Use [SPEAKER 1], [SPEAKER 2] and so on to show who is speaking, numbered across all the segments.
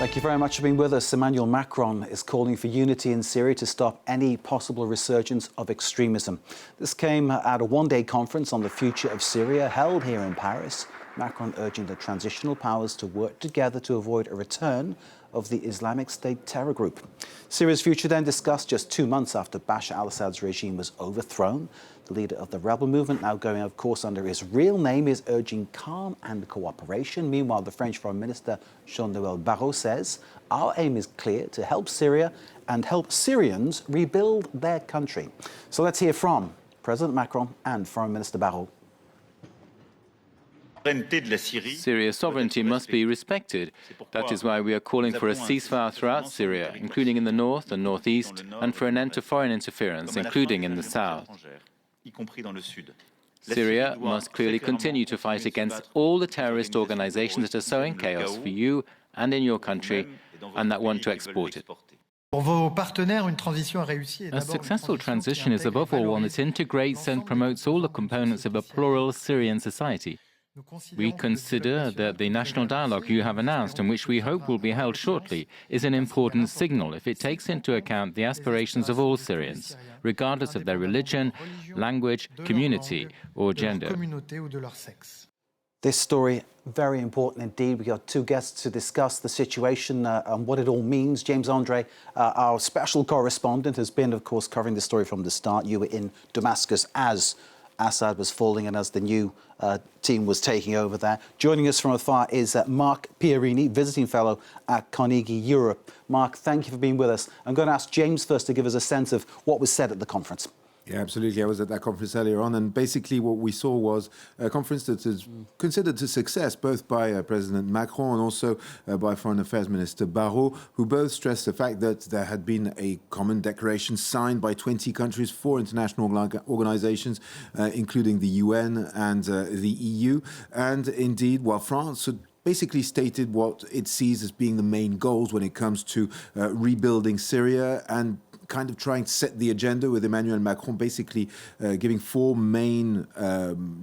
[SPEAKER 1] Thank you very much for being with us. Emmanuel Macron is calling for unity in Syria to stop any possible resurgence of extremism. This came at a one-day conference on the future of Syria held here in Paris. Macron urging the transitional powers to work together to avoid a return of the Islamic State terror group. Syria's future then discussed just 2 months after Bashar al-Assad's regime was overthrown. The leader of the rebel movement, now going, of course, under his real name, is urging calm and cooperation. Meanwhile, the French Foreign Minister, Jean-Noël Barrot, says, our aim is clear, to help Syria and help Syrians rebuild their country. So let's hear from President Macron and Foreign Minister Barrot.
[SPEAKER 2] Syria's sovereignty must be respected. That is why we are calling for a ceasefire throughout Syria, including in the north and northeast, and for an end to foreign interference, including in the south. Syria must clearly continue to fight against all the terrorist organizations that are sowing chaos for you and in your country, and that want to export it. A successful transition is above all one that integrates and promotes all the components of a plural Syrian society. We consider that the national dialogue you have announced, and which we hope will be held shortly, is an important signal if it takes into account the aspirations of all Syrians, regardless of their religion, language, community or gender.
[SPEAKER 1] This story, very important indeed. We've got two guests to discuss the situation and what it all means. James André, our special correspondent, has been, of course, covering the story from the start. You were in Damascus as Assad was falling and as the new team was taking over there. Joining us from afar is Mark Pierini, visiting fellow at Carnegie Europe. Mark, thank you for being with us. I'm going to ask James first to give us a sense of what was said at the conference.
[SPEAKER 3] Yeah, absolutely. I was at that conference earlier on, and basically what we saw was a conference that is considered a success, both by President Macron and also by Foreign Affairs Minister Barrot, who both stressed the fact that there had been a common declaration signed by 20 countries, 4 international organizations, including the UN and the EU. And indeed, while France had basically stated what it sees as being the main goals when it comes to rebuilding Syria and kind of trying to set the agenda, with Emmanuel Macron basically giving 4 main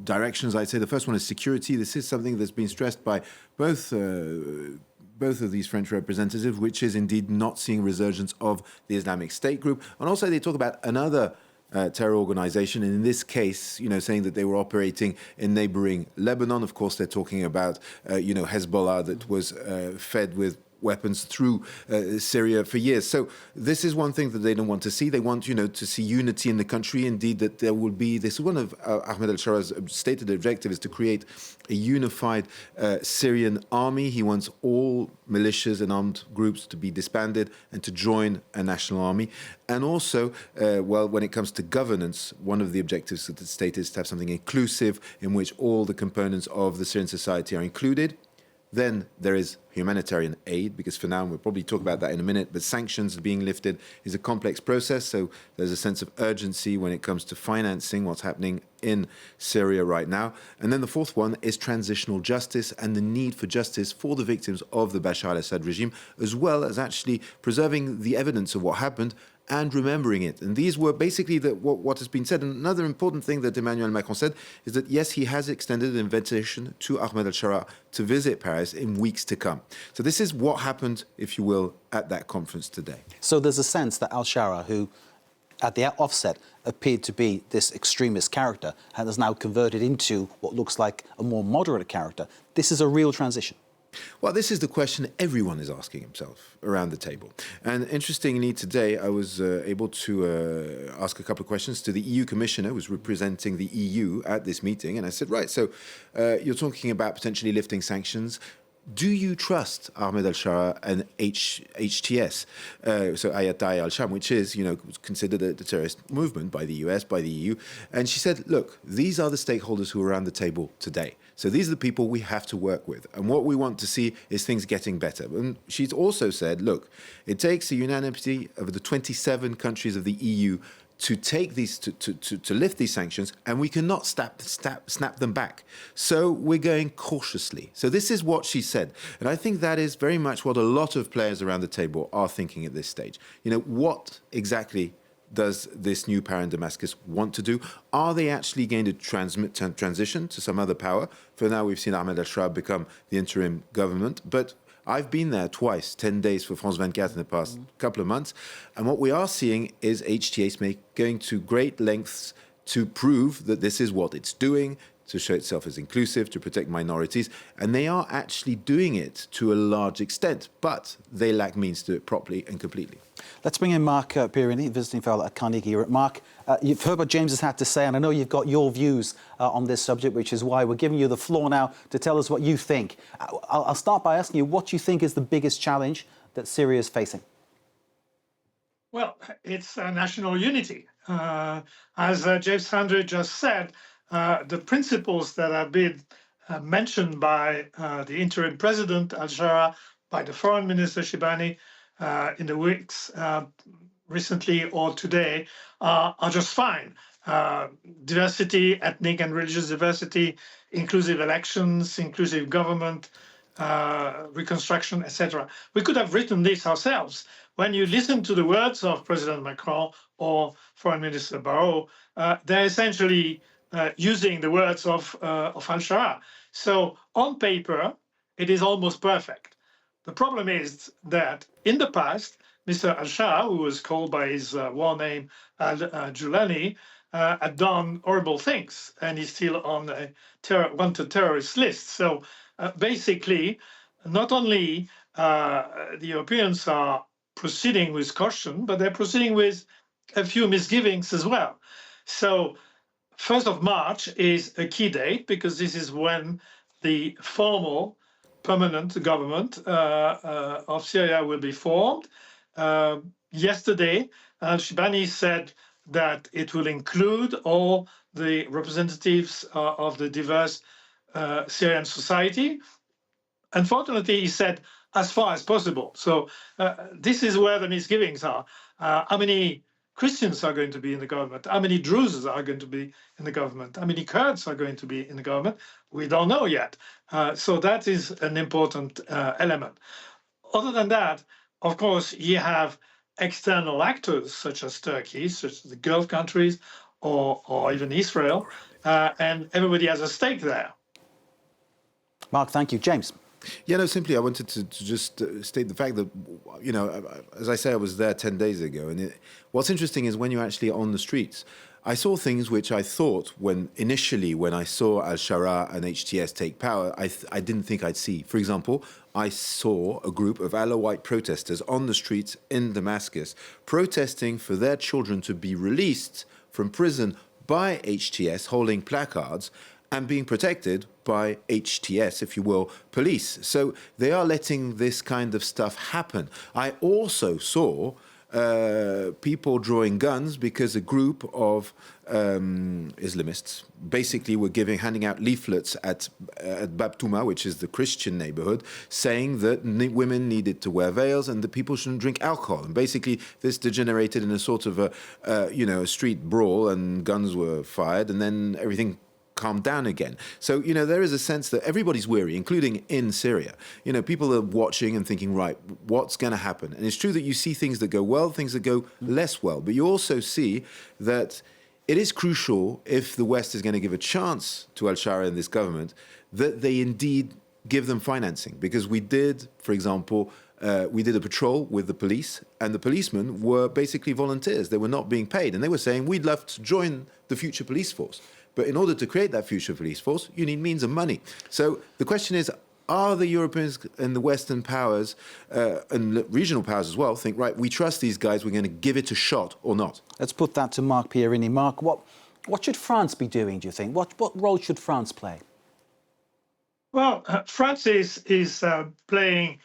[SPEAKER 3] directions. I'd say the first one is security. This is something that's been stressed by both of these French representatives, which is indeed not seeing resurgence of the Islamic State group. And also they talk about another terror organization, and in this case, saying that they were operating in neighboring Lebanon. Of course, they're talking about, Hezbollah that was fed with weapons through Syria for years. So this is one thing that they don't want to see. They want, to see unity in the country. Indeed, that there will be, this is one of Ahmad al-Sharaa's stated objective, is to create a unified Syrian army. He wants all militias and armed groups to be disbanded and to join a national army. And also, when it comes to governance, one of the objectives that the state is to have something inclusive in which all the components of the Syrian society are included. Then there is humanitarian aid, because for now, we'll probably talk about that in a minute, but sanctions being lifted is a complex process, so there's a sense of urgency when it comes to financing what's happening in Syria right now. And then the fourth one is transitional justice and the need for justice for the victims of the Bashar al-Assad regime, as well as actually preserving the evidence of what happened and remembering it. And these were basically what has been said. And another important thing that Emmanuel Macron said is that, yes, he has extended an invitation to Ahmad al-Sharaa to visit Paris in weeks to come. So this is what happened, if you will, at that conference today.
[SPEAKER 1] So there's a sense that al-Sharaa, who at the offset appeared to be this extremist character, has now converted into what looks like a more moderate character. This is a real transition.
[SPEAKER 3] Well, this is the question everyone is asking himself around the table. And interestingly, today I was able to ask a couple of questions to the EU Commissioner who was representing the EU at this meeting. And I said, right, so you're talking about potentially lifting sanctions. Do you trust Ahmad al-Sharaa and HTS, so Hayat al-Sham, which is, considered a terrorist movement by the US, by the EU? And she said, look, these are the stakeholders who are around the table today. So these are the people we have to work with. And what we want to see is things getting better. And she's also said, look, it takes a unanimity of the 27 countries of the EU to take these, to lift these sanctions, and we cannot snap them back. So we're going cautiously. So this is what she said. And I think that is very much what a lot of players around the table are thinking at this stage. What exactly does this new power in Damascus want to do? Are they actually going to transition to some other power? For now, we've seen Ahmad al-Sharaa become the interim government, but I've been there twice, 10 days for France 24 in the past couple of months. And what we are seeing is HTS going to great lengths to prove that this is what it's doing, to show itself as inclusive, to protect minorities. And they are actually doing it to a large extent, but they lack means to do it properly and completely.
[SPEAKER 1] Let's bring in Mark Pierini, visiting fellow at Carnegie Europe. Mark, you've heard what James has had to say, and I know you've got your views on this subject, which is why we're giving you the floor now to tell us what you think. I'll start by asking you what you think is the biggest challenge that Syria is facing.
[SPEAKER 4] Well, it's national unity. As James André just said, the principles that have been mentioned by the interim president, al-Sharaa, by the foreign minister, Shibani, in the weeks recently or today are just fine. Diversity, ethnic and religious diversity, inclusive elections, inclusive government, reconstruction, etc. We could have written this ourselves. When you listen to the words of President Macron or Foreign Minister Barrot, they're essentially using the words of al-Sharaa. So on paper, it is almost perfect. The problem is that in the past, Mr. al-Sharaa, who was called by his war name al-Julani, had done horrible things, and he's still on a wanted terrorist list. So basically, not only the Europeans are proceeding with caution, but they're proceeding with a few misgivings as well. So 1st of March is a key date because this is when the formal permanent government of Syria will be formed. Yesterday, al-Shibani said that it will include all the representatives of the diverse Syrian society. Unfortunately, he said as far as possible. So this is where the misgivings are. How many Christians are going to be in the government? How many Druze are going to be in the government? How many Kurds are going to be in the government? We don't know yet. So that is an important element. Other than that, of course, you have external actors such as Turkey, such as the Gulf countries, or even Israel, and everybody has a stake there.
[SPEAKER 1] Mark, thank you. James.
[SPEAKER 3] Yeah, no, simply I wanted to just state the fact that, you know, as I say, I was there 10 days ago. And what's interesting is when you're actually on the streets, I saw things which I thought when I saw al-Sharaa and HTS take power, I didn't think I'd see. For example, I saw a group of Alawite protesters on the streets in Damascus protesting for their children to be released from prison by HTS, holding placards and being protected by HTS, if you will, police. So they are letting this kind of stuff happen. I also saw people drawing guns because a group of Islamists basically were handing out leaflets at Bab Touma, which is the Christian neighborhood, saying that women needed to wear veils and that people shouldn't drink alcohol. And basically this degenerated in a sort of a street brawl, and guns were fired, and then everything calm down again. So, you know, there is a sense that everybody's weary, including in Syria. You know, people are watching and thinking, right, what's going to happen? And it's true that you see things that go well, things that go less well. But you also see that it is crucial, if the West is going to give a chance to al-Sharaa and this government, that they indeed give them financing. Because we did, for example, we did a patrol with the police, and the policemen were basically volunteers. They were not being paid. And they were saying, we'd love to join the future police force. But in order to create that future police force, you need means and money. So the question is, are the Europeans and the Western powers and regional powers as well think, right, we trust these guys, we're going to give it a shot or not?
[SPEAKER 1] Let's put that to Mark Pierini. Mark, what should France be doing, do you think? What role should France play?
[SPEAKER 4] Well, France is playing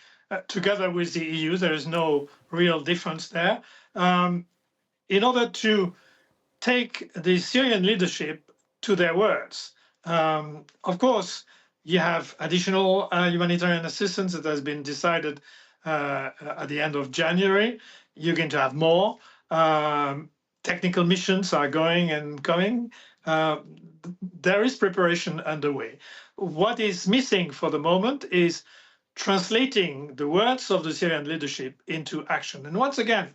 [SPEAKER 4] together with the EU. There is no real difference there. In order to take the Syrian leadership to their words. Of course, you have additional humanitarian assistance that has been decided at the end of January. You're going to have more. Technical missions are going and coming. There is preparation underway. What is missing for the moment is translating the words of the Syrian leadership into action. And once again,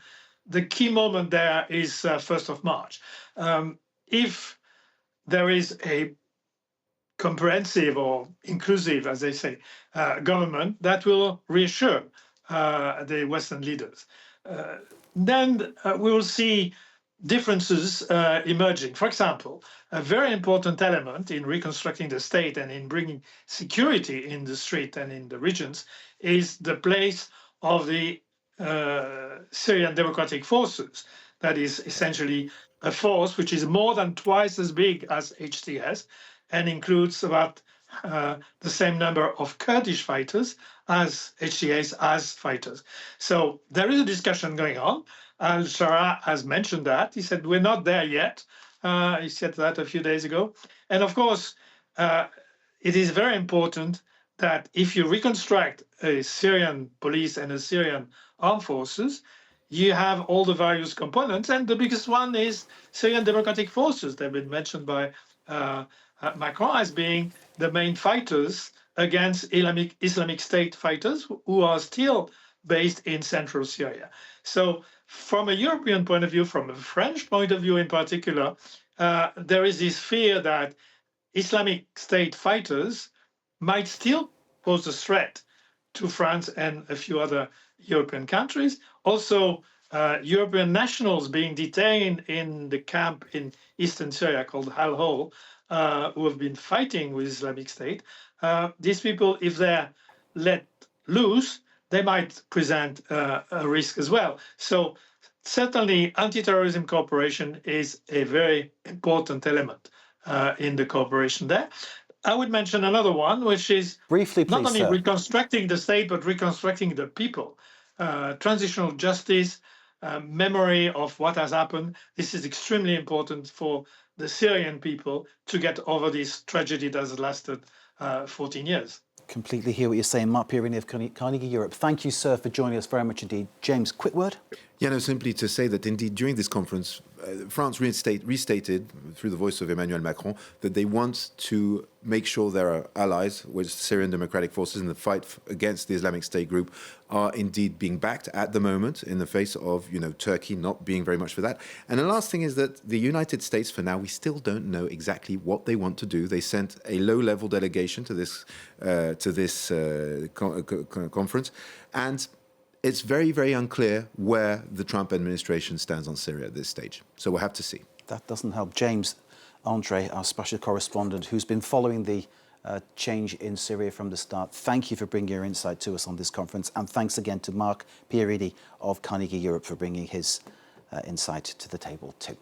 [SPEAKER 4] the key moment there is 1st of March. If there is a comprehensive or inclusive, as they say, government that will reassure the Western leaders. Then we will see differences emerging. For example, a very important element in reconstructing the state and in bringing security in the street and in the regions is the place of the Syrian Democratic Forces. That is essentially a force which is more than twice as big as HTS and includes about the same number of Kurdish fighters as HTS as fighters. So there is a discussion going on. Al-Sharaa has mentioned that. He said, we're not there yet. He said that a few days ago. And of course, it is very important that if you reconstruct a Syrian police and a Syrian armed forces, you have all the various components. And the biggest one is Syrian Democratic Forces. They've been mentioned by Macron as being the main fighters against Islamic State fighters who are still based in central Syria. So from a European point of view, from a French point of view in particular, there is this fear that Islamic State fighters might still pose a threat to France and a few other European countries. Also, European nationals being detained in the camp in eastern Syria called Al-Hol, who have been fighting with Islamic State. These people, if they're let loose, they might present a risk as well. So certainly anti-terrorism cooperation is a very important element in the cooperation there. I would mention another one, which is
[SPEAKER 1] briefly, please,
[SPEAKER 4] not only
[SPEAKER 1] sir.
[SPEAKER 4] reconstructing the state, but reconstructing the people. Transitional justice, memory of what has happened. This is extremely important for the Syrian people to get over this tragedy that has lasted 14 years.
[SPEAKER 1] Completely hear what you're saying. Mark Pierini of Carnegie Europe. Thank you, sir, for joining us very much indeed. James, quick word?
[SPEAKER 3] Yeah, no, simply to say that indeed during this conference, France restated through the voice of Emmanuel Macron that they want to make sure their allies, with Syrian Democratic Forces in the fight against the Islamic State group, are indeed being backed at the moment in the face of, Turkey not being very much for that. And the last thing is that the United States, for now, we still don't know exactly what they want to do. They sent a low-level delegation to this conference, and it's very, very unclear where the Trump administration stands on Syria at this stage. So we'll have to see.
[SPEAKER 1] That doesn't help. James, André, our special correspondent, who's been following the change in Syria from the start, thank you for bringing your insight to us on this conference. And thanks again to Mark Pierini of Carnegie Europe for bringing his insight to the table too.